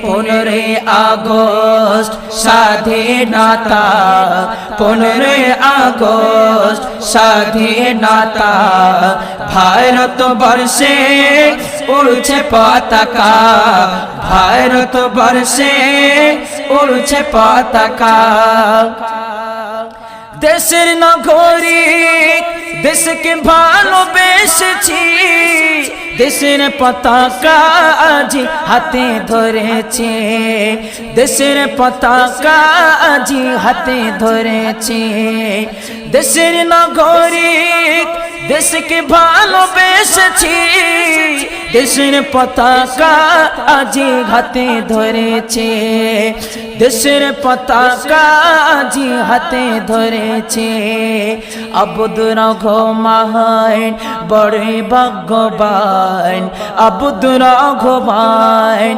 15 August স্বাধীনতা, 15 August স্বাধীনতা, ভারতবর্ষে উড়ছে পতাকা, ভারতবর্ষে উড়ছে পতাকা। দেশের নাগরিক দেশকে ভালোবেসেছি, দেশের পতাকা আজ হাতে ধরেছে, দেশের পতাকা আজ হাতে ধরেছে। দেশের নাগরিক দেশকে ভালোবেসেছি, দেশের পতাকা আজ হাতে ধরেছে, দেশের পতাকা আজ হাতে ধরেছে। আব্দুর রহমান বড় ভাগ্যবান, আব্দুর রহমান